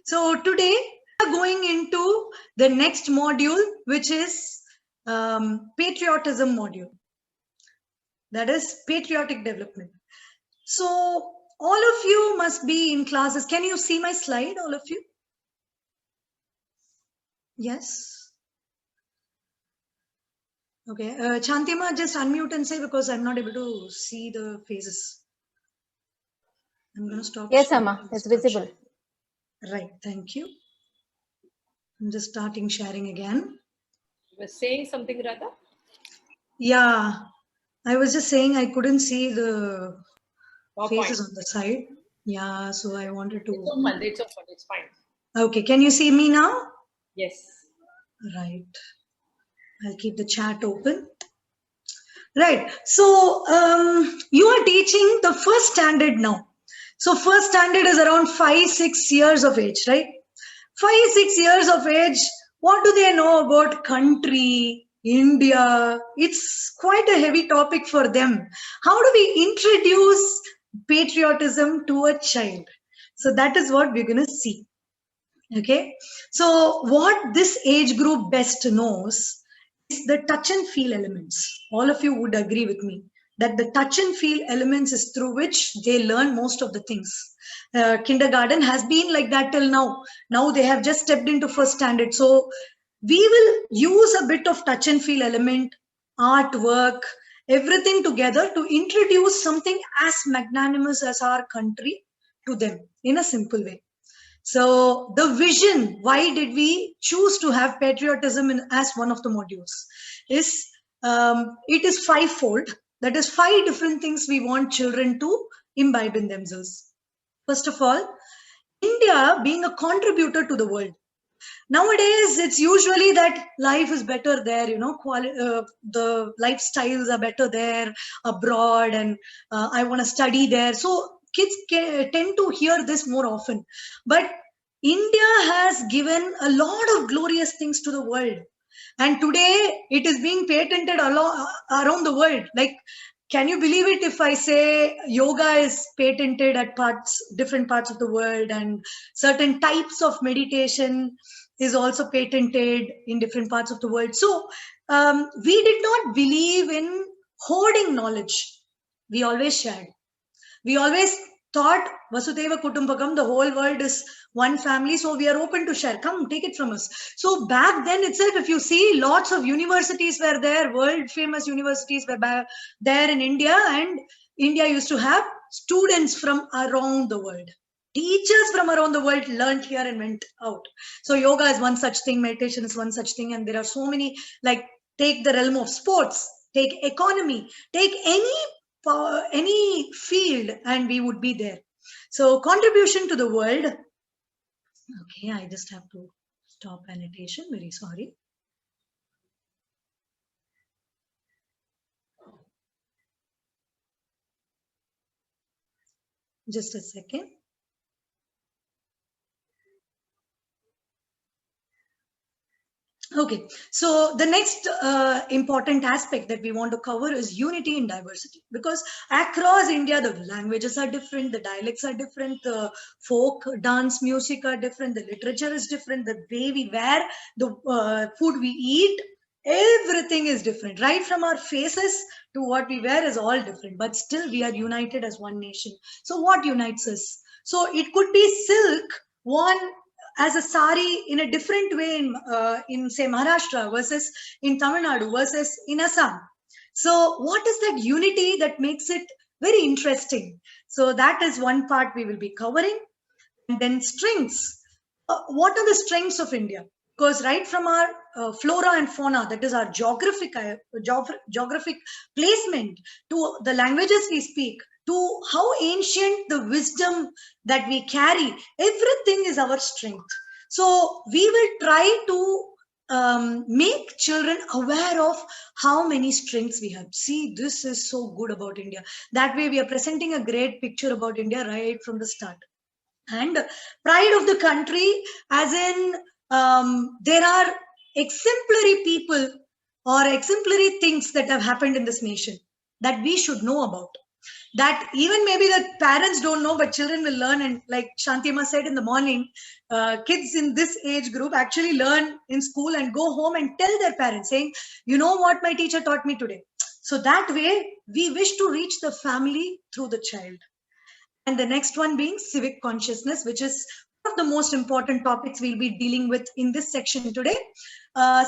So today we are going into the next module, which is patriotism module. That is patriotic development. So all of you must be in classes. Can you see my slide, all of you? Yes. Okay. Chantima, just unmute and say, because I'm not able to see the faces. I'm going to stop. Yes, Amma, it's visible. Right. Thank you. I'm just starting sharing again. You were saying something, Radha? Yeah. I was just saying I couldn't see the faces on the side. Yeah. So I wanted to. It's open. It's fine. Okay. Can you see me now? Yes. Right. I'll keep the chat open. Right. So you are teaching the first standard now. So first standard is around 5-6 years of age, right? 5-6 years of age. What do they know about country, India? It's quite a heavy topic for them. How do we introduce patriotism to a child? So that is what we're going to see. Okay. So what this age group best knows is the touch and feel elements. All of you would agree with me that the touch and feel elements is through which they learn most of the things. Kindergarten has been like that till now. Now they have just stepped into first standard. So we will use a bit of touch and feel element, artwork, everything together to introduce something as magnanimous as our country to them in a simple way. So the vision, why did we choose to have patriotism as one of the modules, is it is fivefold. That is 5 different things we want children to imbibe in themselves. First of all, India being a contributor to the world. Nowadays, it's usually that life is better there, the lifestyles are better there abroad, and I want to study there. So kids tend to hear this more often. But India has given a lot of glorious things to the world. And today it is being patented around the world. Like, can you believe it if I say yoga is patented at different parts of the world, and certain types of meditation is also patented in different parts of the world. So we did not believe in hoarding knowledge. We always shared. We always thought Vasudeva Kutumbakam, the whole world is one family, so we are open to share. Come, take it from us. So back then itself, if you see, lots of universities were there, world famous universities were there in India, and India used to have students from around the world. Teachers from around the world learned here and went out. So yoga is one such thing, meditation is one such thing, and there are so many, like take the realm of sports, take economy, take any field, and we would be there. So contribution to the world. Okay, I just have to stop annotation. Very sorry. Just a second. Okay, so the next important aspect that we want to cover is unity in diversity, because across India, the languages are different, the dialects are different, the folk dance music are different, the literature is different, the way we wear, the food we eat, everything is different. Right from our faces to what we wear is all different, but still we are united as one nation. So what unites us? So it could be silk, one as a sari in a different way in say Maharashtra versus in Tamil Nadu versus in Assam. So what is that unity that makes it very interesting? So that is one part we will be covering. And then strengths. What are the strengths of India? Because right from our flora and fauna, that is our geographic placement, to the languages we speak, to how ancient the wisdom that we carry, everything is our strength. So we will try to make children aware of how many strengths we have. See, this is so good about India. That way we are presenting a great picture about India right from the start. And pride of the country, as in there are exemplary people or exemplary things that have happened in this nation that we should know about. that even maybe the parents don't know, but children will learn. And like Shantima said in the morning, kids in this age group actually learn in school and go home and tell their parents saying, you know what my teacher taught me today. So that way we wish to reach the family through the child. And the next one being civic consciousness, which is one of the most important topics we'll be dealing with in this section today.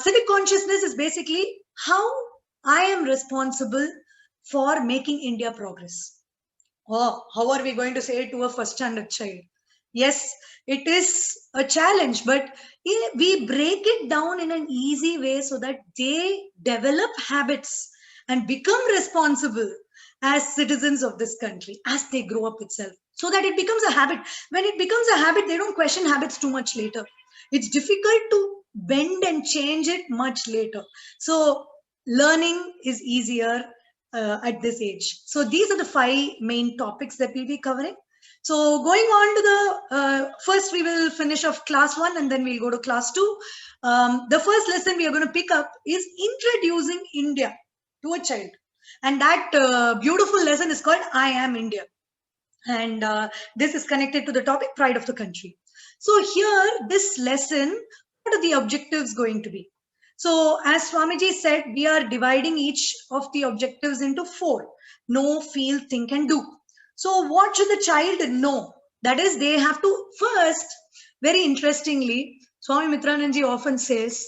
Civic consciousness is basically how I am responsible for making India progress. Oh, how are we going to say it to a first standard child? Yes, it is a challenge, but we break it down in an easy way so that they develop habits and become responsible as citizens of this country as they grow up itself, so that it becomes a habit. When it becomes a habit, they don't question habits too much later. It's difficult to bend and change it much later. So learning is easier at this age. So these are the 5 main topics that we'll be covering. So going on to the first, we will finish off class 1 and then we'll go to class 2. The first lesson we are going to pick up is introducing India to a child. And that beautiful lesson is called I Am India. And this is connected to the topic pride of the country. So here, this lesson, what are the objectives going to be? So as Swamiji said, we are dividing each of the objectives into 4. Know, feel, think and do. So what should the child know? That is, they have to first, very interestingly, Swami Mitrananji often says,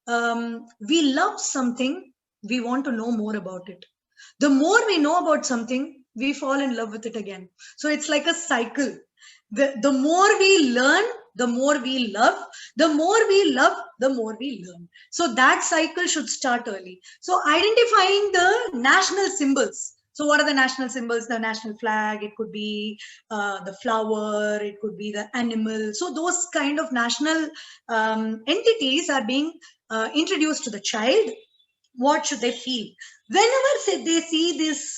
we love something, we want to know more about it. The more we know about something, we fall in love with it again. So it's like a cycle. The more we learn, the more we love. The more we love, the more we learn. So that cycle should start early. So identifying the national symbols. So what are the national symbols? The national flag, it could be the flower, it could be the animal. So those kind of national entities are being introduced to the child. What should they feel? Whenever they see this,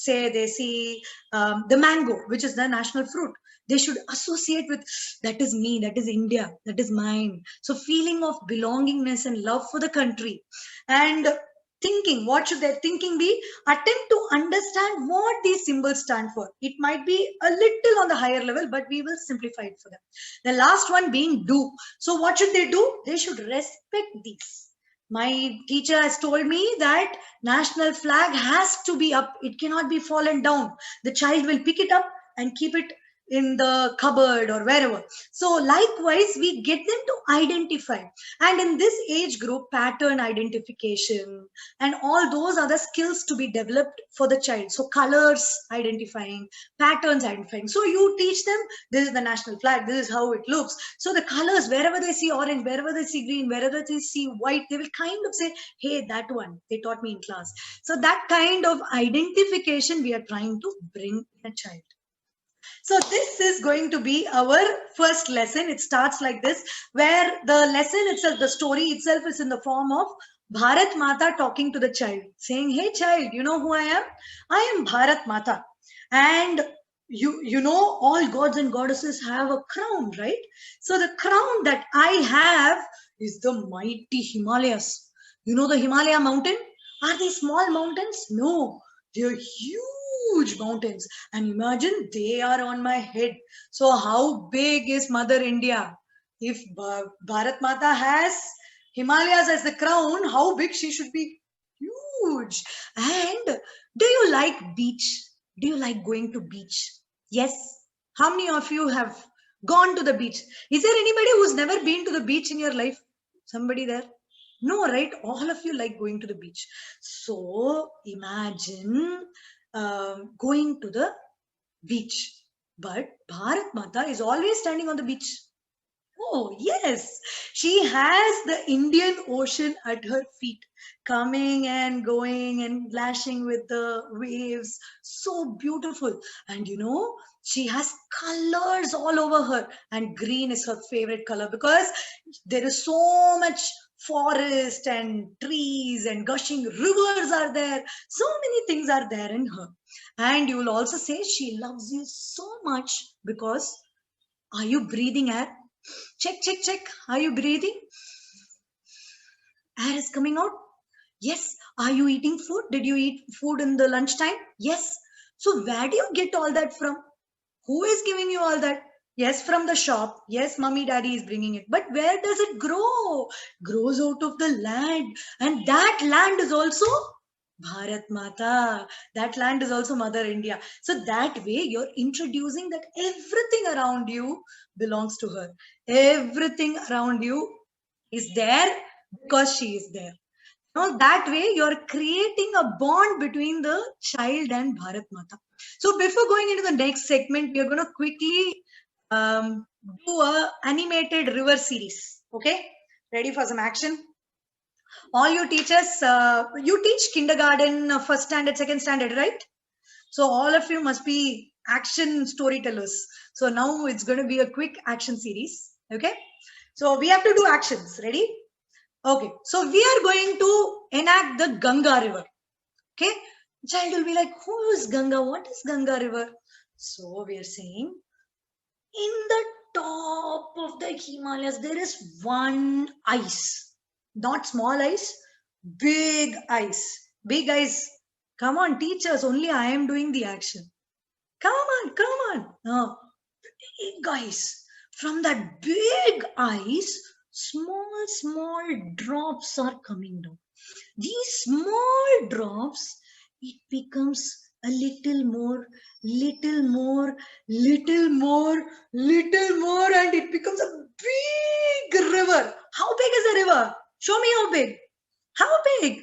they see the mango, which is the national fruit, they should associate with, that is me, that is India, that is mine. So feeling of belongingness and love for the country. And thinking, what should their thinking be? Attempt to understand what these symbols stand for. It might be a little on the higher level, but we will simplify it for them. The last one being do. So what should they do? They should respect these. My teacher has told me that national flag has to be up. It cannot be fallen down. The child will pick it up and keep it in the cupboard or wherever. So likewise, we get them to identify. And in this age group, pattern identification and all those other skills to be developed for the child. So colors identifying, patterns identifying. So you teach them, this is the national flag, this is how it looks. So the colors, wherever they see orange, wherever they see green, wherever they see white, they will kind of say, hey, that one, they taught me in class. So that kind of identification we are trying to bring in a child. So this is going to be our first lesson. It starts like this, where the lesson itself, the story itself is in the form of Bharat Mata talking to the child, saying, hey child, you know who I am? I am Bharat Mata. And you know, all gods and goddesses have a crown, right? So the crown that I have is the mighty Himalayas. You know the Himalaya mountain? Are they small mountains? No, they're huge mountains. And imagine they are on my head. So how big is Mother India? If Bharat Mata has Himalayas as the crown, how big she should be? Huge. And do you like beach? Do you like going to beach? Yes. How many of you have gone to the beach? Is there anybody who's never been to the beach in your life? Somebody there? No, right? All of you like going to the beach. So imagine going to the beach. But Bharat Mata is always standing on the beach. Oh, yes. She has the Indian Ocean at her feet, coming and going and lashing with the waves. So beautiful. And you know, she has colors all over her. And green is her favorite color because there is so much forest and trees and gushing rivers are there. So many things are there in her. And you will also say she loves you so much because are you breathing air? Check, check, check. Are you breathing? Air is coming out. Yes. Are you eating food? Did you eat food in the lunchtime? Yes. So where do you get all that from? Who is giving you all that? Yes, from the shop. Yes, mommy, daddy is bringing it. But where does it grow? Grows out of the land. And that land is also Bharat Mata. That land is also Mother India. So that way you're introducing that everything around you belongs to her. Everything around you is there because she is there. Now that way you're creating a bond between the child and Bharat Mata. So before going into the next segment, we are going to quickly do a animated river series. Okay, ready for some action? All you teachers, you teach kindergarten, first standard, second standard, right? So all of you must be action storytellers. So now it's going to be a quick action series. Okay, so we have to do actions. Ready? Okay, so we are going to enact the Ganga river. Okay, child will be like, who is Ganga? What is Ganga river? So we are saying, in the top of the Himalayas, there is one ice, not small ice, big ice. Big ice. Come on, teachers, only I am doing the action. Come on, come on. No, big ice. From that big ice, small drops are coming down. These small drops, it becomes a little more, little more, little more, little more, and it becomes a big river. How big is the river? Show me how big. How big?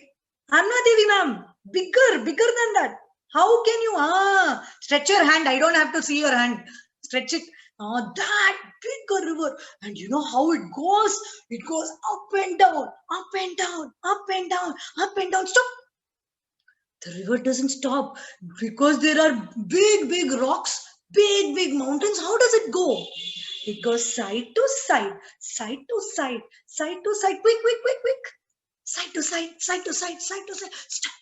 Anna Devi ma'am, bigger than that. How can you, stretch your hand. I don't have to see your hand. Stretch it. That bigger river. And you know how it goes? It goes up and down, up and down, up and down, up and down. Stop. The river doesn't stop because there are big rocks, big mountains. How does it go? It goes side to side, side to side, side to side. Quick. Side to side, side to side, side to side. Stop.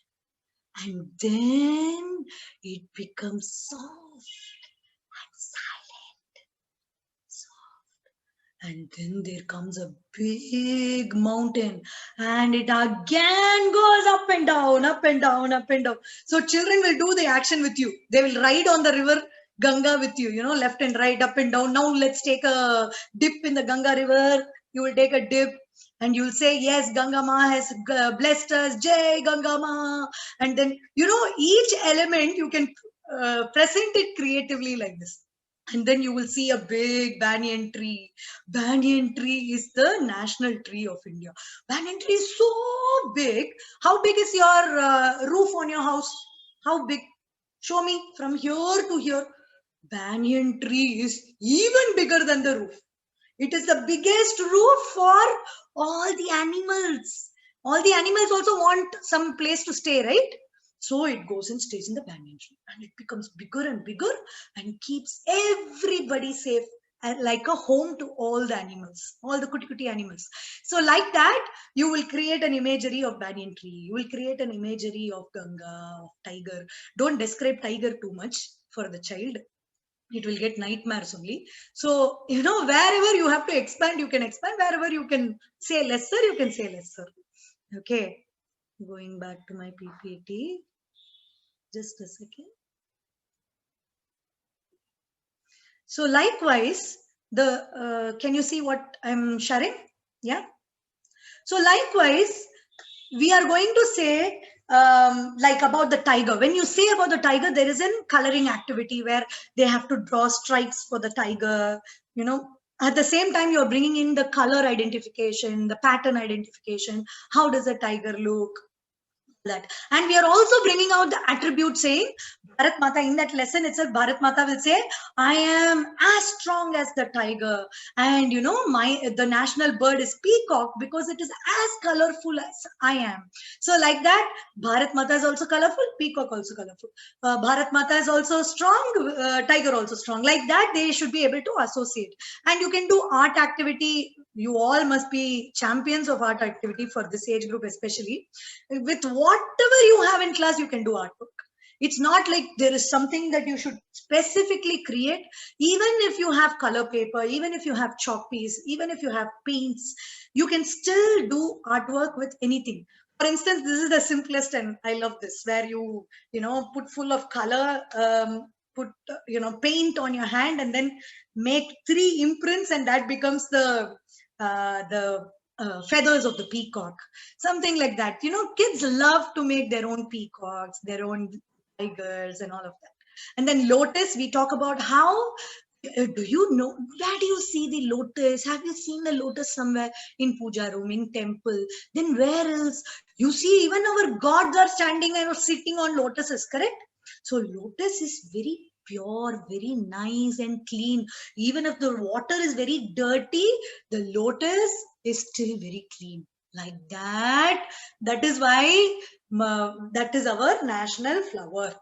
And then it becomes soft and silent. Soft. And then there comes a big mountain, and it again goes up and down, up and down, up and down. So children will do the action with you. They will ride on the river Ganga with you, left and right, up and down. Now let's take a dip in the Ganga river. You will take a dip and you'll say, yes, Ganga Ma has blessed us, Jai Ganga Ma. And then, each element you can present it creatively like this. And then you will see a big banyan tree. Banyan tree is the national tree of India. Banyan tree is so big. How big is your roof on your house? How big? Show me from here to here. Banyan tree is even bigger than the roof. It is the biggest roof for all the animals. All the animals also want some place to stay, right? So it goes and stays in the banyan tree, and it becomes bigger and bigger and keeps everybody safe, like a home to all the animals, all the cutie animals. So like that, you will create an imagery of banyan tree. You will create an imagery of Ganga, of tiger. Don't describe tiger too much for the child. It will get nightmares only. So, wherever you have to expand, you can expand. Wherever you can say lesser, you can say lesser. Okay. Going back to my PPT. Just a second. So likewise, can you see what I'm sharing? Yeah. So likewise, we are going to say, like about the tiger. When you say about the tiger, there is a coloring activity where they have to draw stripes for the tiger. At the same time, you're bringing in the color identification, the pattern identification. How does a tiger look? That. And we are also bringing out the attribute saying, Bharat Mata, in that lesson itself, Bharat Mata will say, I am as strong as the tiger. And the national bird is peacock because it is as colorful as I am. So like that, Bharat Mata is also colorful, peacock also colorful. Bharat Mata is also strong, tiger also strong. Like that, they should be able to associate. And you can do art activity. You all must be champions of art activity for this age group, especially. With whatever you have in class, you can do artwork. It's not like there is something that you should specifically create. Even if you have color paper, even if you have chalk piece, even if you have paints, you can still do artwork with anything. For instance, this is the simplest, and I love this, where you put full of color, put paint on your hand, and then make 3 imprints, and that becomes the feathers of the peacock, something like that. Kids love to make their own peacocks, their own tigers, and all of that. And then lotus, we talk about how. Do you know, where do you see the lotus? Have you seen the lotus somewhere? In puja room, in temple? Then where else? You see, even our gods are standing and sitting on lotuses, correct? So lotus is very pure, very nice and clean. Even if the water is very dirty, the lotus is still very clean. Like that. That is why that is our national flower.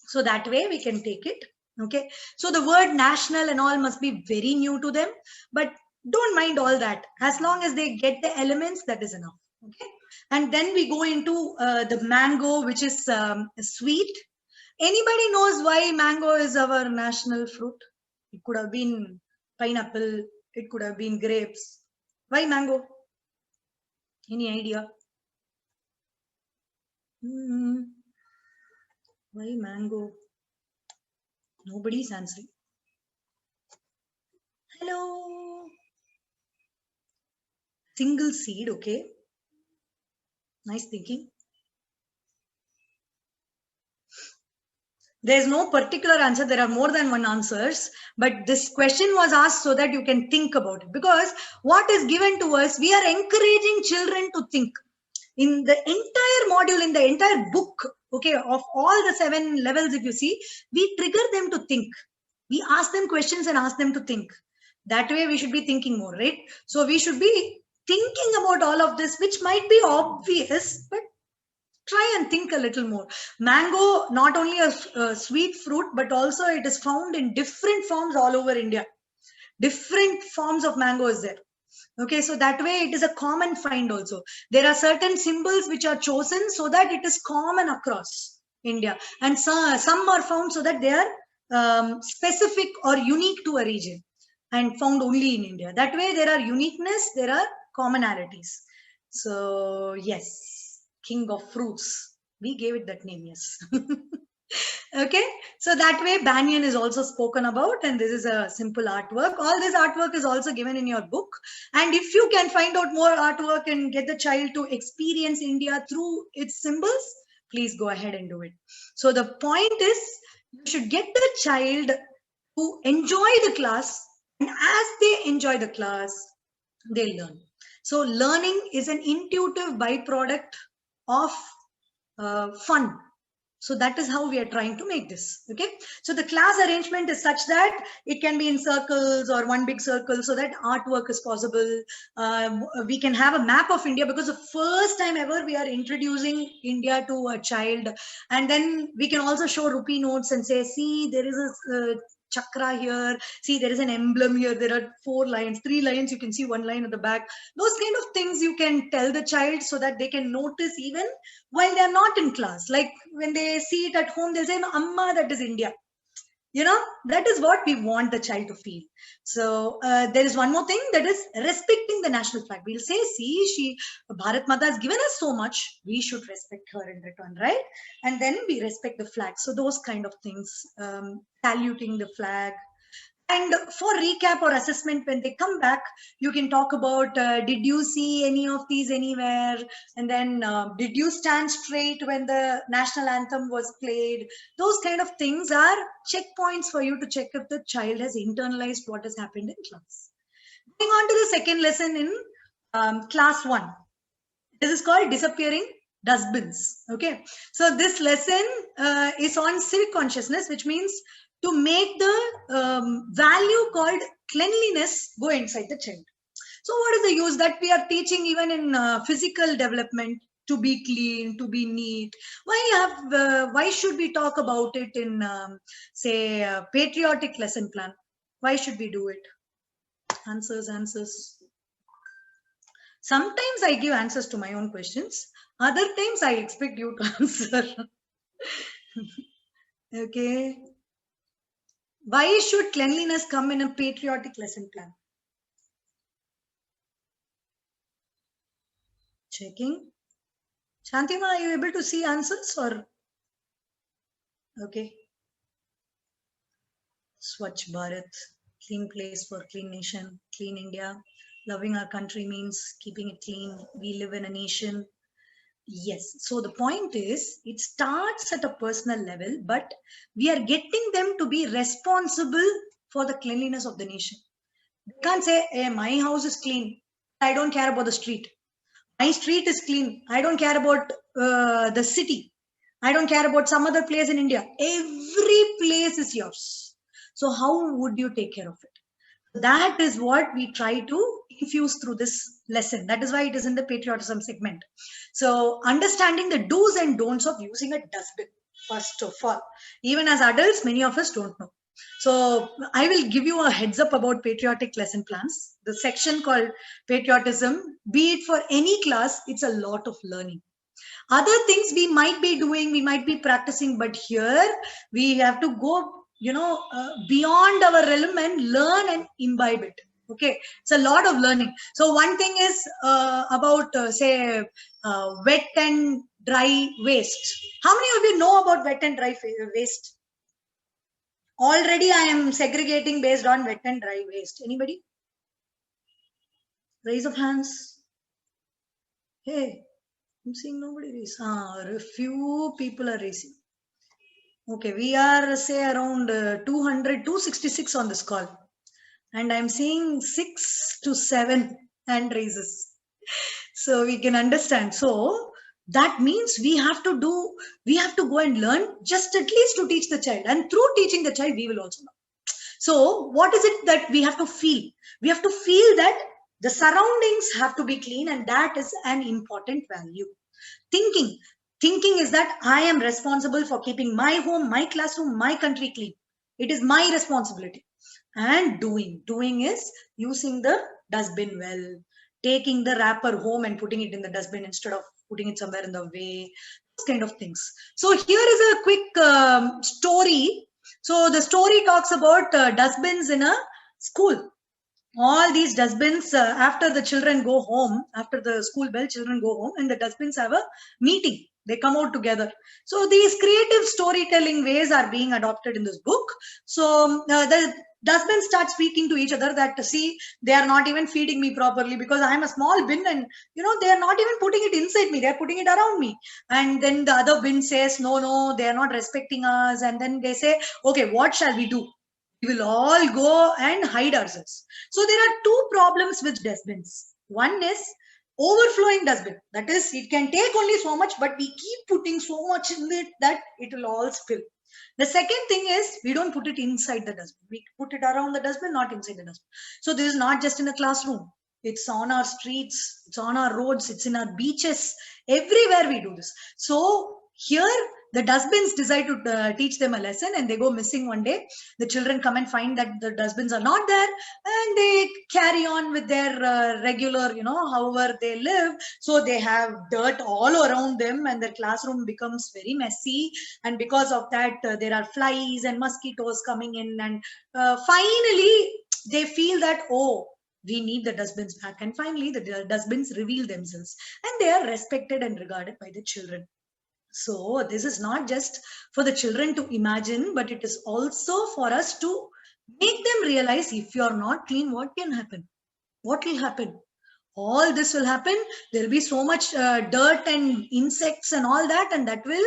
So that way we can take it. Okay. So the word national and all must be very new to them, but don't mind all that. As long as they get the elements, that is enough. Okay. And then we go into the mango, which is sweet. Anybody knows why mango is our national fruit? It could have been pineapple. It could have been grapes. Why mango? Any idea? Why mango? Nobody's answering. Hello. Single seed, okay. Nice thinking. There's no particular answer. There are more than one answers, but this question was asked so that you can think about it. Because what is given to us, we are encouraging children to think. In the entire module, in the entire book, okay, of all the 7 levels, if you see, we trigger them to think. We ask them questions and ask them to think. That way we should be thinking more, right? So we should be thinking about all of this, which might be obvious, but try and think a little more. Mango, not only a sweet fruit, but also it is found in different forms all over India. Different forms of mango is there. Okay, so that way it is a common find also. There are certain symbols which are chosen so that it is common across India. And some are found so that they are specific or unique to a region and found only in India. That way there are uniqueness, there are commonalities. So yes, king of fruits. We gave it that name, yes. Okay, so that way banyan is also spoken about, and this is a simple artwork. All this artwork is also given in your book, and if you can find out more artwork and get the child to experience India through its symbols, please go ahead and do it. So the point is, you should get the child to enjoy the class, and as they enjoy the class, they learn. So learning is an intuitive byproduct of fun. So that is how we are trying to make this. Okay. So the class arrangement is such that it can be in circles or one big circle so that artwork is possible. We can have a map of India because the first time ever we are introducing India to a child. And then we can also show rupee notes and say, see, there is a chakra here. See, there is an emblem here. There are 4 lines, 3 lines. You can see 1 line at the back. Those kind of things you can tell the child so that they can notice even while they are not in class. Like when they see it at home, they'll say, Amma, that is India. That is what we want the child to feel. So there is one more thing, that is respecting the national flag. We'll say, see, Bharat Mata has given us so much, we should respect her in return, right? And then we respect the flag. So those kind of things, saluting the flag. And for recap or assessment, when they come back, you can talk about, did you see any of these anywhere? And then did you stand straight when the national anthem was played? Those kind of things are checkpoints for you to check if the child has internalized what has happened in class. Moving on to the second lesson in class 1. This is called disappearing dustbins. Okay. So this lesson is on civic consciousness, which means to make the value called cleanliness go inside the child. So what is the use that we are teaching even in physical development, to be clean, to be neat? Why should we talk about it in say patriotic lesson plan? Why should we do it? Answers. Sometimes I give answers to my own questions. Other times I expect you to answer. Okay. Why should cleanliness come in a patriotic lesson plan? Checking. Shantima, are you able to see answers or? Okay. Swachh Bharat, clean place for clean nation, clean India. Loving our country means keeping it clean. We live in a nation. Yes. So the point is, it starts at a personal level, but we are getting them to be responsible for the cleanliness of the nation. They can't say, hey, my house is clean. I don't care about the street. My street is clean. I don't care about the city. I don't care about some other place in India. Every place is yours. So how would you take care of it? That is what we try to infuse through this lesson. That is why it is in the patriotism segment. So understanding the do's and don'ts of using a dustbin, first of all. Even as adults, many of us don't know. So I will give you a heads up about patriotic lesson plans. The section called patriotism, be it for any class, it's a lot of learning. Other things we might be doing, we might be practicing, but here we have to go, beyond our realm and learn and imbibe it. Okay, it's a lot of learning. So one thing is about say wet and dry waste. How many of you know about wet and dry waste? Already I am segregating based on wet and dry waste. Anybody? Raise of hands. Hey, I'm seeing nobody raise. A few people are raising. Okay, we are say around 200, 266 on this call. And I'm seeing 6 to 7 hand raises. So we can understand. So that means we have to go and learn just at least to teach the child. And through teaching the child, we will also know. So what is it that we have to feel? We have to feel that the surroundings have to be clean, and that is an important value. Thinking is that I am responsible for keeping my home, my classroom, my country clean. It is my responsibility. And doing is using the dustbin well, taking the wrapper home and putting it in the dustbin instead of putting it somewhere in the way, those kind of things. So here is a quick story. So the story talks about dustbins in a school. All these dustbins, after the children go home, after the school bell, children go home, and the dustbins have a meeting. They come out together. So these creative storytelling ways are being adopted in this book. So the dustbins start speaking to each other that, see, they are not even feeding me properly because I am a small bin, and they are not even putting it inside me, they are putting it around me. And then the other bin says, no, they are not respecting us. And then they say, okay, what shall we do? We will all go and hide ourselves. So there are two problems with dustbins. One is overflowing dustbin. That is, it can take only so much, but we keep putting so much in it that it will all spill. The second thing is we don't put it inside the dustbin. We put it around the dustbin, not inside the dustbin. So this is not just in a classroom. It's on our streets, it's on our roads, it's in our beaches. Everywhere we do this. So here the dustbins decide to teach them a lesson, and they go missing one day. The children come and find that the dustbins are not there, and they carry on with their regular, however they live. So they have dirt all around them, and their classroom becomes very messy. And because of that, there are flies and mosquitoes coming in. And finally, they feel that, oh, we need the dustbins back. And finally, the dustbins reveal themselves, and they are respected and regarded by the children. So this is not just for the children to imagine, but it is also for us to make them realize, if you are not clean, what can happen? What will happen? All this will happen. There will be so much dirt and insects and all that, and that will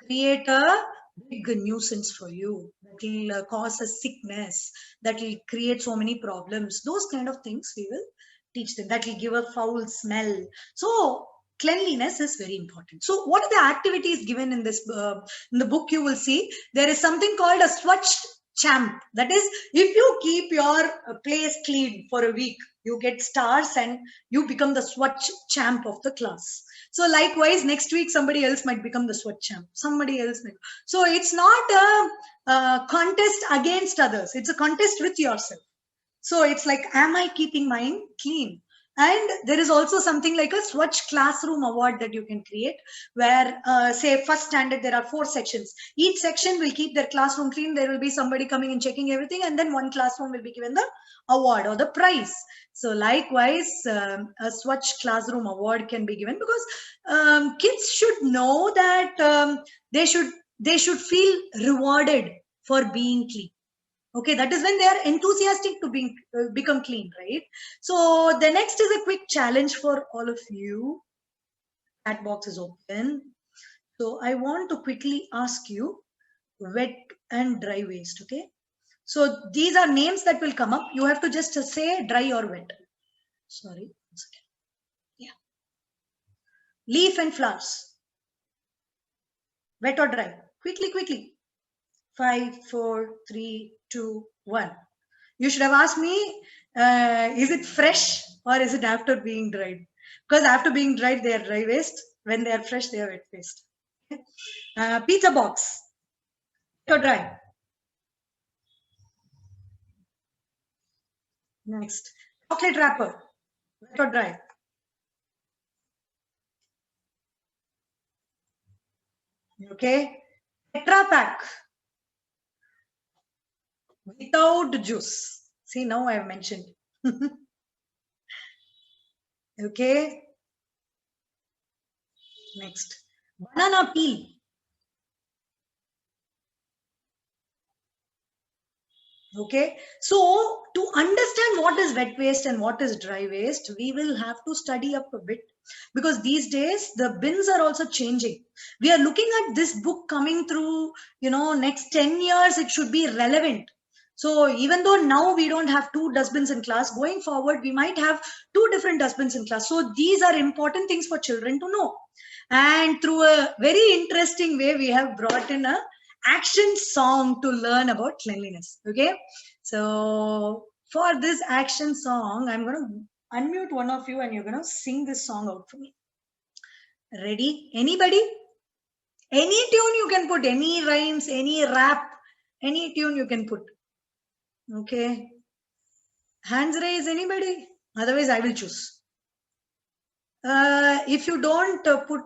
create a big nuisance for you. That will cause a sickness. That will create so many problems. Those kind of things we will teach them. That will give a foul smell. So cleanliness is very important. So what are the activities given in this in the book? You will see there is something called a Swachh champ. That is, if you keep your place clean for a week, you get stars and you become the Swachh champ of the class. So likewise, next week somebody else might become the Swachh champ. Somebody else might. So it's not a contest against others. It's a contest with yourself. So it's like, am I keeping mine clean? And there is also something like a Swachh Classroom Award that you can create, where, say, first standard, there are 4 sections. Each section will keep their classroom clean. There will be somebody coming and checking everything, and then one classroom will be given the award or the prize. So likewise, a Swachh Classroom Award can be given, because kids should know that they should feel rewarded for being clean. Okay, that is when they are enthusiastic to become clean, right? So the next is a quick challenge for all of you. Chat box is open. So I want to quickly ask you wet and dry waste. Okay, so these are names that will come up. You have to just say dry or wet. Sorry, one second. Yeah. Leaf and flowers. Wet or dry? Quickly, quickly. 5, 4, 3, 2, 1. You should have asked me, is it fresh or is it after being dried? Because after being dried, they are dry waste. When they are fresh, they are wet waste. Pizza box. Wet or dry? Next. Chocolate wrapper. Wet or dry? Okay. Tetra Pak. Without juice. See, now I have mentioned. Okay. Next. Banana peel. Okay, so to understand what is wet waste and what is dry waste, we will have to study up a bit, because these days the bins are also changing. We are looking at this book coming through, next 10 years, it should be relevant. So even though now we don't have 2 dustbins in class, going forward, we might have 2 different dustbins in class. So these are important things for children to know. And through a very interesting way, we have brought in a action song to learn about cleanliness. Okay, so for this action song, I'm going to unmute one of you and you're going to sing this song out for me. Ready? Anybody? Any tune you can put, any rhymes, any rap, any tune you can put. Okay, hands raise, anybody? Otherwise I will choose. If you don't put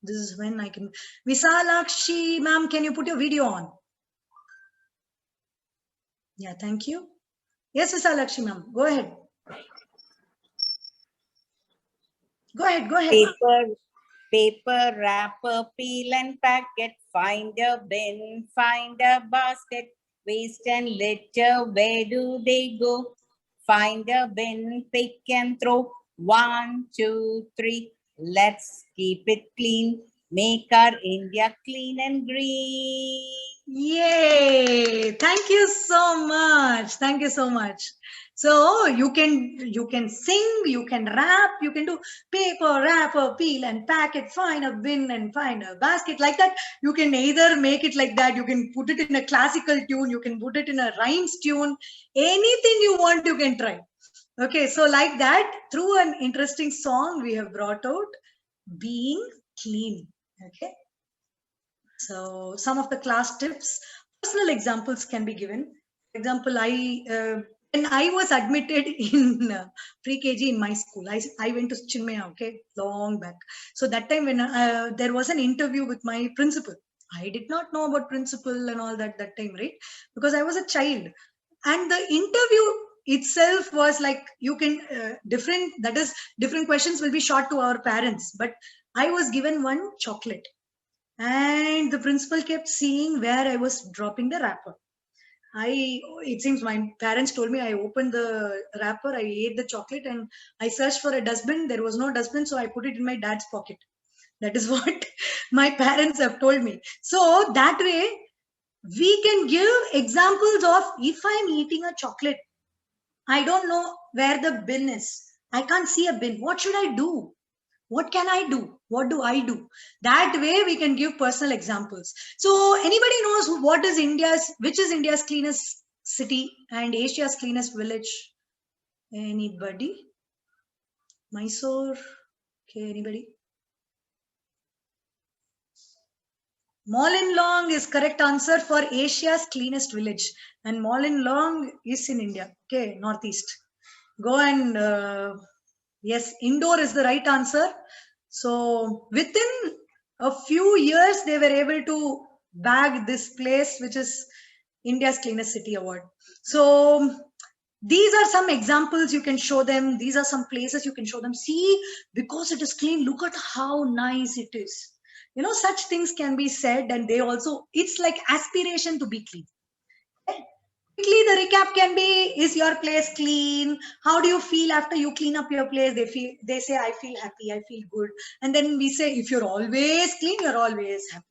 this is when I can. Visalakshi ma'am, can you put your video on? Yeah, thank you. Yes, Visalakshi ma'am, go ahead. Go ahead, go ahead. Paper, wrapper, peel and packet, find a bin, find a basket, waste and litter, where do they go? Find a bin, pick and throw, 1, 2, 3, let's keep it clean, make our India clean and green. Yay! Thank you so much. Thank you so much. So you can sing, you can rap, you can do paper, wrapper, peel and packet, find a bin and find a basket, like that. You can either make it like that, you can put it in a classical tune, you can put it in a rhymes tune, anything you want, you can try. Okay, so like that, through an interesting song, we have brought out being clean. Okay. So some of the class tips, personal examples can be given. For example, when I was admitted in pre-KG in my school, I went to Chinmaya, okay, long back. So that time when there was an interview with my principal, I did not know about principal and all that time, right? Because I was a child. And the interview itself was like, you can, different questions will be shot to our parents. But I was given one chocolate. And the principal kept seeing where I was dropping the wrapper. It seems my parents told me, I opened the wrapper, I ate the chocolate, and I searched for a dustbin. There was no dustbin, so I put it in my dad's pocket. That is what my parents have told me. So that way, we can give examples of, if I'm eating a chocolate, I don't know where the bin is. I can't see a bin. What should I do? What can I do? What do I do? That way we can give personal examples. So anybody knows which is India's cleanest city and Asia's cleanest village? Anybody? Mysore? Okay, anybody? Molinlong is correct answer for Asia's cleanest village. And Molinlong is in India. Okay, northeast. Go and yes, indoor is the right answer. So within a few years, they were able to bag this place, which is India's Cleanest City Award. So these are some examples you can show them. These are some places you can show them. See, because it is clean, look at how nice it is. You know, such things can be said, and they also, it's like aspiration to be clean. Quickly, the recap can be: is your place clean? How do you feel after you clean up your place? They say, I feel happy, I feel good. And then we say, if you're always clean, you're always happy.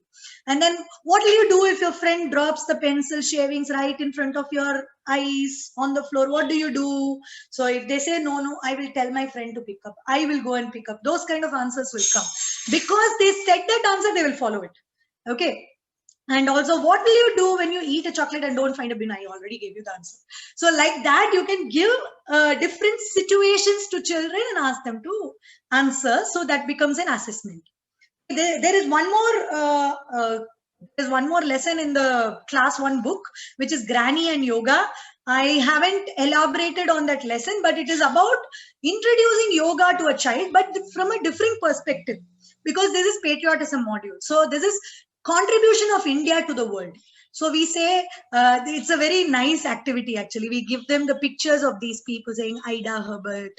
And then what will you do if your friend drops the pencil shavings right in front of your eyes on the floor? What do you do? So if they say, no, I will tell my friend to pick up, I will go and pick up. Those kind of answers will come. Because they said that answer, they will follow it. Okay. And also, what will you do when you eat a chocolate and don't find a bin? I already gave you the answer. So like that, you can give different situations to children and ask them to answer. So that becomes an assessment. There is one more there's one more lesson in the class 1 book, which is Granny and Yoga. I haven't elaborated on that lesson, but it is about introducing yoga to a child, but from a different perspective, because this is patriotism module. So this is contribution of India to the world. So we say it's a very nice activity. Actually, we give them the pictures of these people saying Ida Herbert,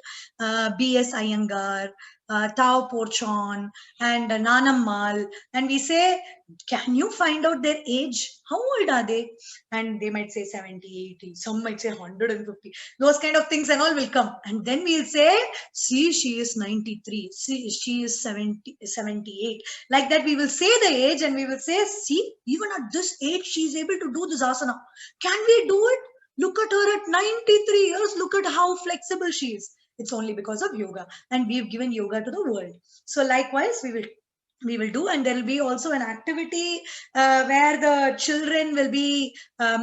B.S. Iyengar, Tao Porchon, and Nanammal, and we say, can you find out their age? How old are they? And they might say 70, 80, some might say 150. Those kind of things and all will come. And then we'll say, see, she is 93, see, she is 70, 78. Like that, we will say the age and we will say, see, even at this age, she is able to do this asana. Can we do it? Look at her at 93 years. Look at how flexible she is. It's only because of yoga, and we've given yoga to the world. So likewise, we will do, and there will be also an activity where the children will be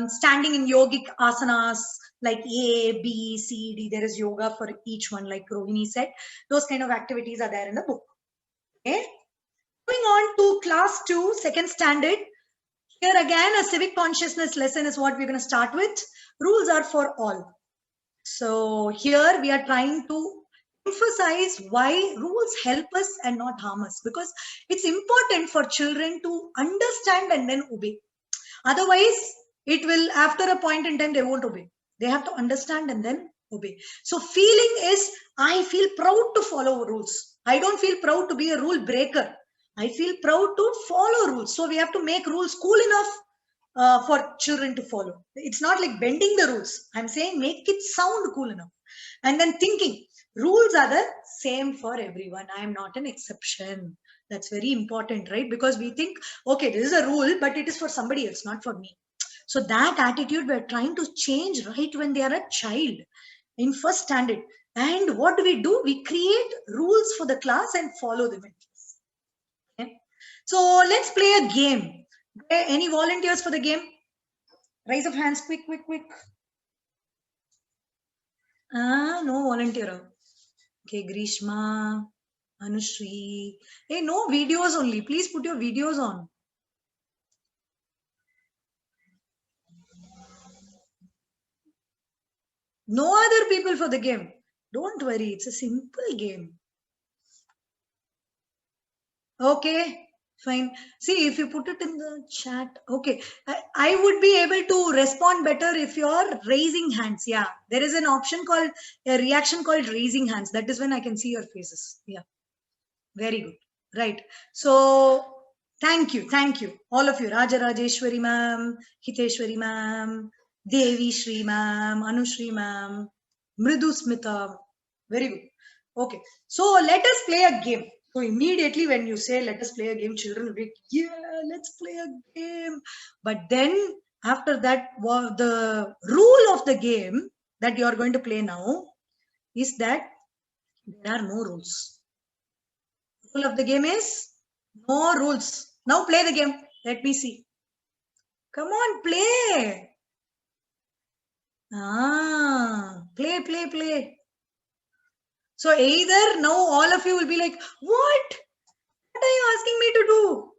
standing in yogic asanas like A, B, C, D. There is yoga for each one, like Rohini said. Those kind of activities are there in the book. Okay. Moving on to class 2, second standard. Here again, a civic consciousness lesson is what we're going to start with. Rules are for all. So here we are trying to emphasize why rules help us and not harm us, because it's important for children to understand and then obey. Otherwise, it will, after a point in time, they won't obey. They have to understand and then obey. So feeling is, I feel proud to follow rules. I don't feel proud to be a rule breaker. I feel proud to follow rules. So we have to make rules cool enough for children to follow. It's not like bending the rules. I'm saying make it sound cool enough. And then thinking, rules are the same for everyone. I am not an exception. That's very important, right? Because we think, okay, this is a rule, but it is for somebody else, not for me. So that attitude we're trying to change right when they are a child in first standard. And what do? We create rules for the class and follow them. Okay? So let's play a game. Any volunteers for the game? Raise of hands, quick. No volunteer. Okay, Grishma, Anushri. Hey, no videos only. Please put your videos on. No other people for the game. Don't worry, it's a simple game. Okay, fine. See, if you put it in the chat, okay. I would be able to respond better if you're raising hands. Yeah, there is an option called, a reaction called raising hands. That is when I can see your faces. Yeah, very good. Right. So, thank you. All of you. Raja Rajeshwari ma'am, Hiteshwari ma'am, Devi Shri ma'am, Anushri ma'am, Mridu Smita. Very good. Okay. So let us play a game. So immediately when you say let us play a game, children will be, yeah, let's play a game. But then after that, the rule of the game that you are going to play now is that there are no rules. Rule of the game is no rules. Now play the game. Let me see. Come on, play. Play. So either now all of you will be like, what are you asking me to do?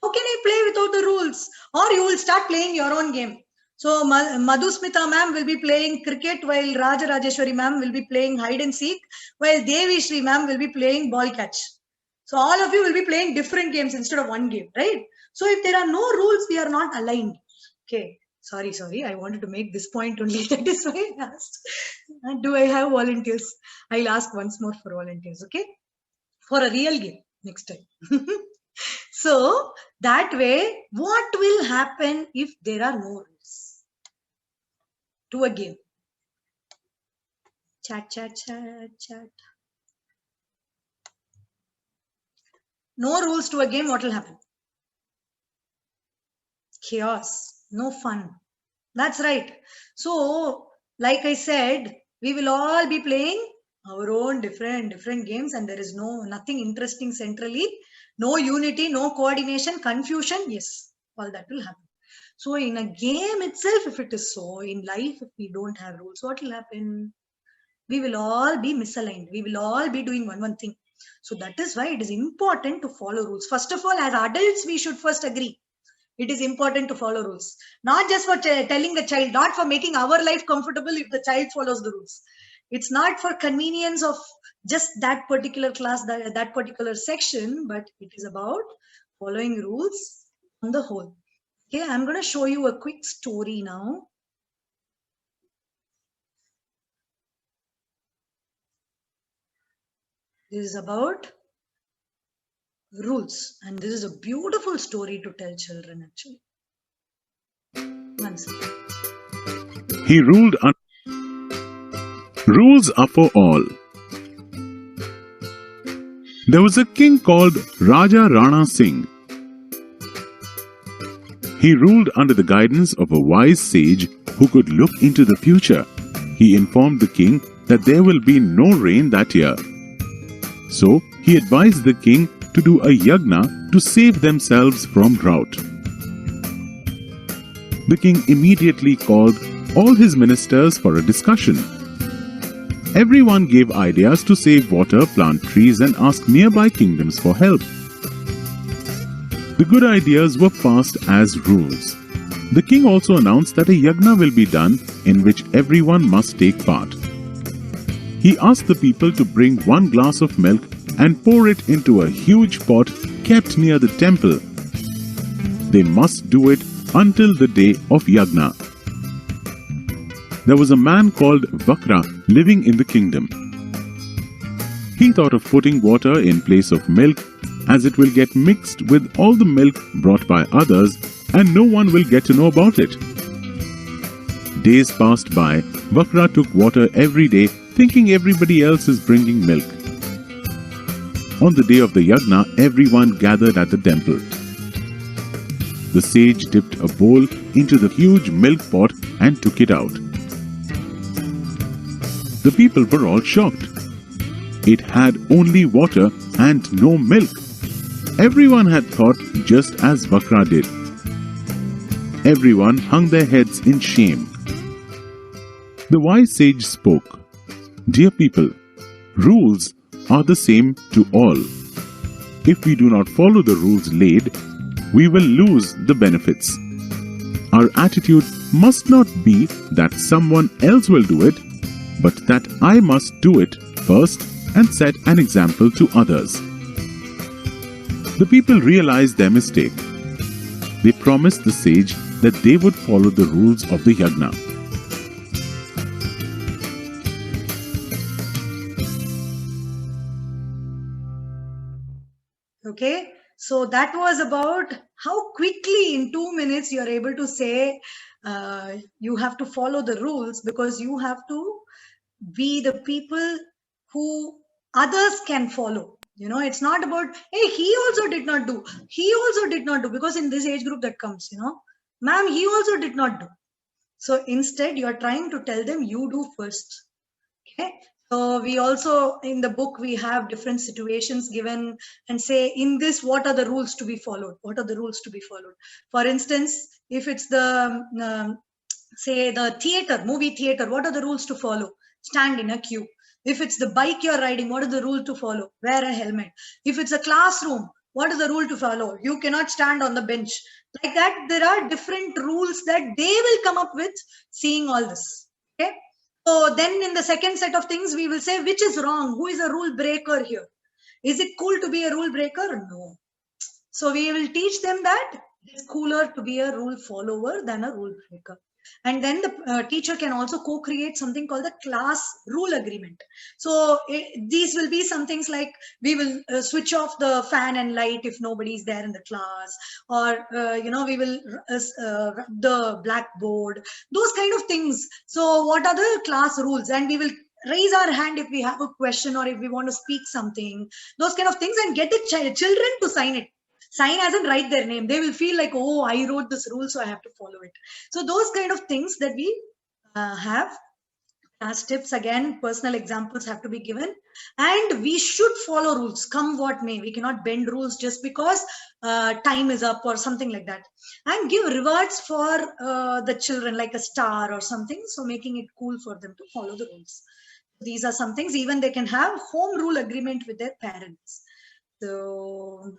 How can I play without the rules? Or you will start playing your own game. So Madhusmita ma'am will be playing cricket while Raja Rajeshwari ma'am will be playing hide and seek, while Devi Shri ma'am will be playing ball catch. So all of you will be playing different games instead of one game, right? So if there are no rules, we are not aligned. Okay. Sorry. I wanted to make this point only. That is why I asked. Do I have volunteers? I'll ask once more for volunteers, okay? For a real game next time. So that way, what will happen if there are no rules to a game? Chat. No rules to a game, what will happen? Chaos, no fun. That's right. So, like I said, we will all be playing our own different games, and there is nothing interesting centrally, no unity, no coordination, confusion. Yes, all that will happen. So in a game itself, if it is so, in life, if we don't have rules, what will happen? We will all be misaligned. We will all be doing one thing. So that is why it is important to follow rules. First of all, as adults, we should first agree. It is important to follow rules. Not just for telling the child, not for making our life comfortable if the child follows the rules. It's not for convenience of just that particular class, that particular section, but it is about following rules on the whole. Okay, I'm going to show you a quick story now. This is about rules, and this is a beautiful story to tell children actually. One second. He ruled rules are for all. There was a king called Raja Rana Singh. He ruled under the guidance of a wise sage who could look into the future. He informed the king that there will be no rain that year. So he advised the king to do a yagna to save themselves from drought. The king immediately called all his ministers for a discussion. Everyone gave ideas to save water, plant trees, and ask nearby kingdoms for help. The good ideas were passed as rules. The king also announced that a yagna will be done in which everyone must take part. He asked the people to bring 1 glass of milk and pour it into a huge pot kept near the temple. They must do it until the day of yagna. There was a man called Vakra living in the kingdom. He thought of putting water in place of milk, as it will get mixed with all the milk brought by others and no one will get to know about it. Days passed by. Vakra took water every day, thinking everybody else is bringing milk. On the day of the yagna, everyone gathered at the temple. The sage dipped a bowl into the huge milk pot and took it out. The people were all shocked. It had only water and no milk. Everyone had thought just as Vakra did. Everyone hung their heads in shame. The wise sage spoke. Dear people, rules are the same to all. If we do not follow the rules laid, we will lose the benefits. Our attitude must not be that someone else will do it, but that I must do it first and set an example to others. The people realized their mistake. They promised the sage that they would follow the rules of the yagna. Okay, so that was about how quickly in 2 minutes you are able to say you have to follow the rules, because you have to be the people who others can follow. You know, it's not about, hey, he also did not do, because in this age group that comes, ma'am, he also did not do. So instead, you are trying to tell them you do first. Okay. So we also, in the book, we have different situations given and say, in this, what are the rules to be followed? What are the rules to be followed? For instance, if it's the, say the theater, movie theater, what are the rules to follow? Stand in a queue. If it's the bike you're riding, what are the rules to follow? Wear a helmet. If it's a classroom, What is the rule to follow? You cannot stand on the bench. Like that, there are different rules that they will come up with seeing all this. Okay. So then in the second set of things, we will say which is wrong. Who is a rule breaker here? Is it cool to be a rule breaker? No. So we will teach them that it's cooler to be a rule follower than a rule breaker. And then the teacher can also co-create something called the class rule agreement. So these will be some things like we will switch off the fan and light if nobody is there in the class, or we will rub the blackboard, those kind of things. So what are the class rules? And we will raise our hand if we have a question or if we want to speak something, those kind of things, and get the children to sign it. Sign as in write their name. They will feel like, oh, I wrote this rule, so I have to follow it. So those kind of things that we have as tips. Again, personal examples have to be given, and we should follow rules come what may. We cannot bend rules just because time is up or something like that. And give rewards for the children, like a star or something, so making it cool for them to follow the rules. These are some things. Even they can have home rule agreement with their parents. So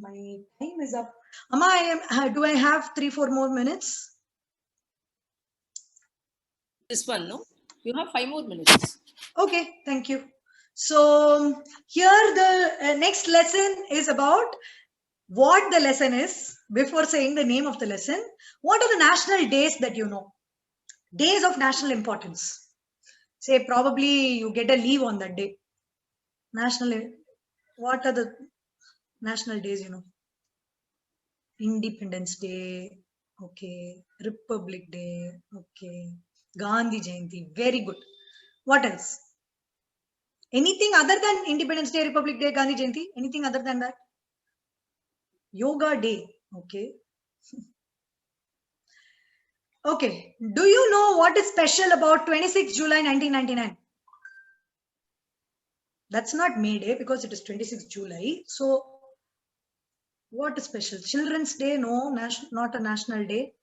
my time is up. Amma, do I have 3-4 more minutes? This one, no? You have 5 more minutes. Okay, thank you. So here the next lesson is about what the lesson is. Before saying the name of the lesson, what are the national days that you know? Days of national importance. Say probably you get a leave on that day. What are the national days you know? Independence Day, okay. Republic Day, okay. Gandhi Jayanti, very good. What else? Anything other than Independence Day, Republic Day, Gandhi Jayanti? Anything other than that? Yoga Day, okay. Okay, do you know what is special about 26 July 1999? That's not May Day because it is 26 July. So what is special? Children's Day? No, not a national day.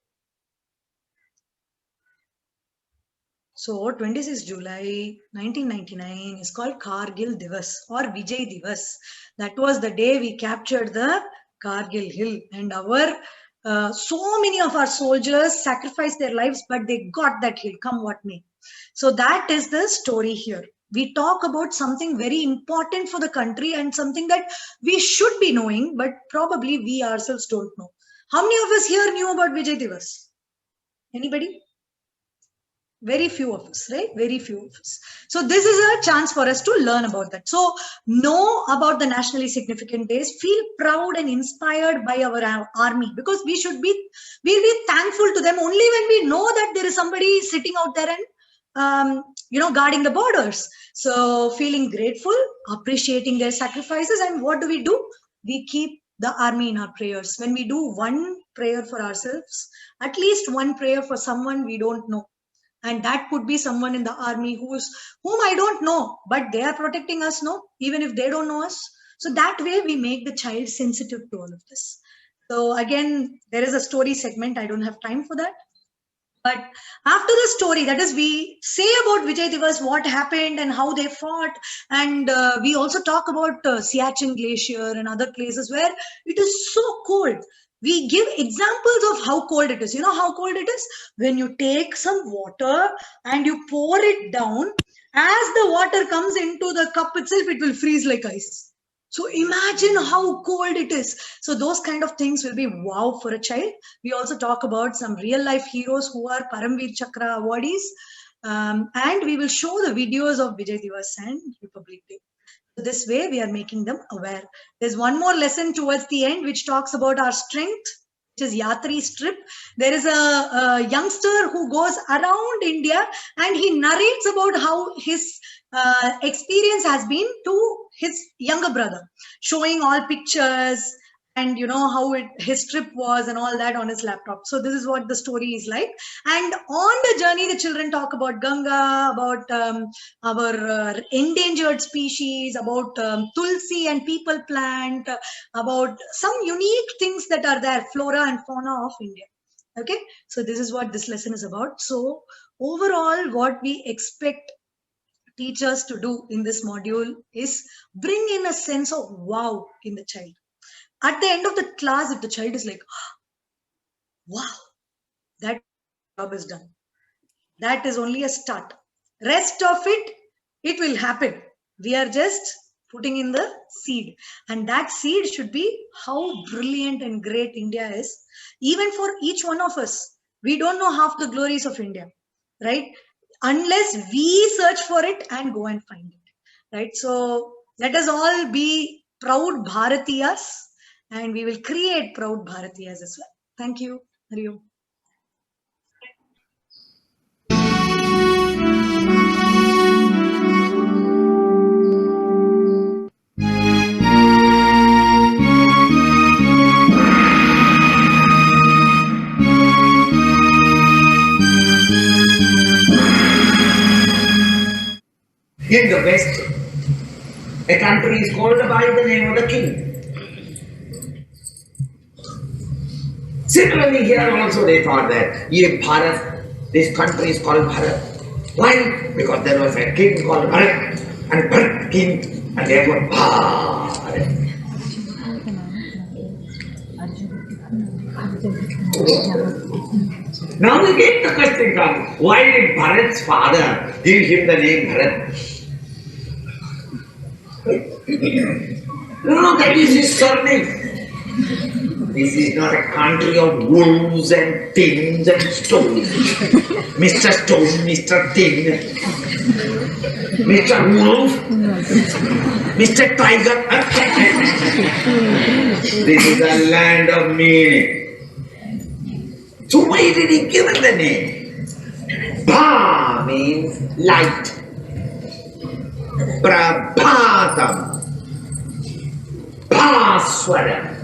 So 26 July 1999 is called Kargil Divas or Vijay Divas. That was the day we captured the Kargil Hill, and our so many of our soldiers sacrificed their lives, but they got that hill, come what may. So that is the story here. We talk about something very important for the country and something that we should be knowing, but probably we ourselves don't know. How many of us here knew about Vijay Divas? Anybody? Very few of us, right? Very few of us. So this is a chance for us to learn about that. So know about the nationally significant days, feel proud and inspired by our army, because we'll be thankful to them only when we know that there is somebody sitting out there and guarding the borders. So feeling grateful, appreciating their sacrifices. And what do? We keep the army in our prayers. When we do one prayer for ourselves, at least one prayer for someone we don't know. And that could be someone in the army whom I don't know, but they are protecting us, no, even if they don't know us. So that way we make the child sensitive to all of this. So again, there is a story segment. I don't have time for that. But after the story, that is, we say about Vijay Divas, what happened and how they fought. And we also talk about Siachen Glacier and other places where it is so cold. We give examples of how cold it is. You know how cold it is? When you take some water and you pour it down, as the water comes into the cup itself, it will freeze like ice. So imagine how cold it is. So those kind of things will be wow for a child. We also talk about some real life heroes who are Paramveer Chakra awardees. And we will show the videos of Vijay Divas and Republic Day. This way we are making them aware. There's one more lesson towards the end which talks about our strength, which is Yatri's trip. There is a youngster who goes around India and he narrates about how his experience has been to his younger brother, showing all pictures and how his trip was and all that on his laptop. So this is what the story is like. And on the journey, the children talk about Ganga, about our endangered species, about Tulsi and people plant, about some unique things that are there, flora and fauna of India. Okay, so this is what this lesson is about. So overall, what we expect teachers to do in this module is bring in a sense of wow in the child. At the end of the class, if the child is like, wow, that job is done. That is only a start. Rest of it, it will happen. We are just putting in the seed. And that seed should be how brilliant and great India is. Even for each one of us, we don't know half the glories of India, right? Unless we search for it and go and find it, right? So let us all be proud Bharatiyas, and we will create proud Bharatiyas as well. Thank you. Hari Om. In the West, a country is called by the name of the king. Similarly, here also they thought that Bharat, this country is called Bharat. Why? Because there was a king called Bharat, and Bharat king, and therefore Bharat. Now again the question comes, why did Bharat's father give him the name Bharat? No, that is his surname. This is not a country of wolves and things and stones. Mr. Stone, Mr. Thing, Mr. Wolf, Mr. Tiger. This is a land of meaning. So why did he give it the name? Bha means light. Prabhatam. Bhaswara.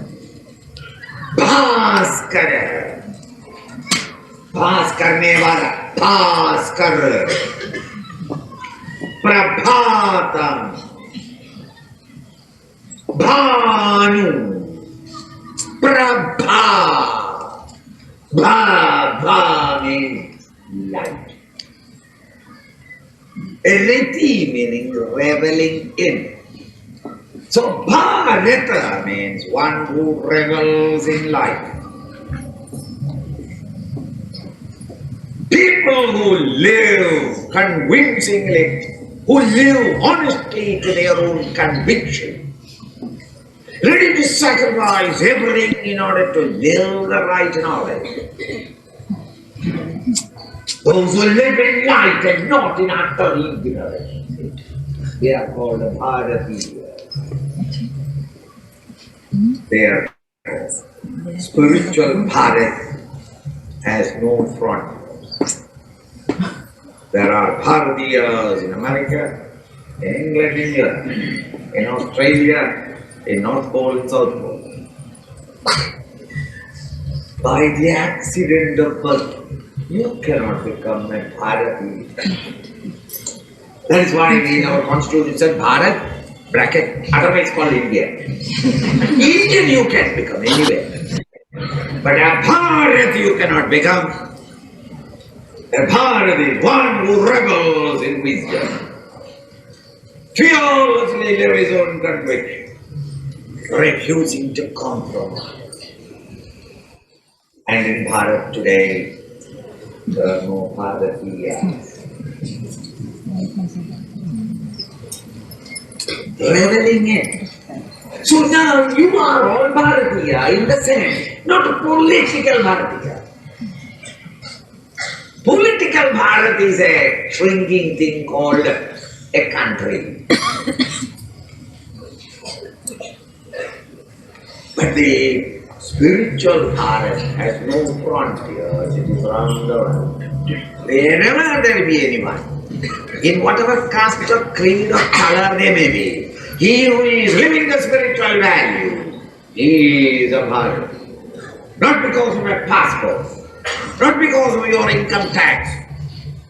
Bhaskara. Bhaskarne wala. Bhaskar. Prabhatam. Bhanu. Prabha. Bha means light. Riti meaning reveling in. So Bharata means one who revels in life. People who live convincingly, who live honestly to their own conviction, ready to sacrifice everything in order to live the right knowledge. Those who live in light and not in utter ignorance, they are called Bharatiya. Their spiritual Bharat has no front. There are Bharatiyas in America, in England, India, in Australia, in North Pole and South Pole. By the accident of birth, you cannot become a Bharati. That is why in our constitution said Bharat, bracket, otherwise called India. Indian you can become anywhere. But a Bharat you cannot become. A Bharat is one who revels in wisdom. Fearlessly live his own conviction, refusing to compromise. And in Bharat today, there are no Bharatiyas. Reveling in. So now you are all Bharatiya in the sense, not a political Bharatiya. Political Bharat is a shrinking thing called a country. But the spiritual Bharat has no frontiers, it is round the world. Wherever there will be anyone, in whatever caste or creed or color they may be, he who is living the spiritual value, he is a Bharat. Not because of a passport, not because of your income tax,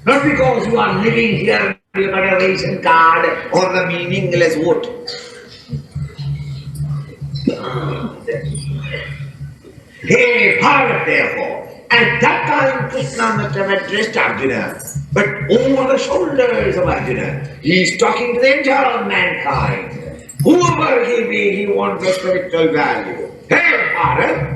not because you are living here you got a ration card or the meaningless vote. Hey, Bharat, therefore, at that time Krishna must have addressed Arjuna, but over the shoulders of Arjuna, he is talking to the entire mankind. Whoever he be, he wants a spiritual value. Hey, Bharat!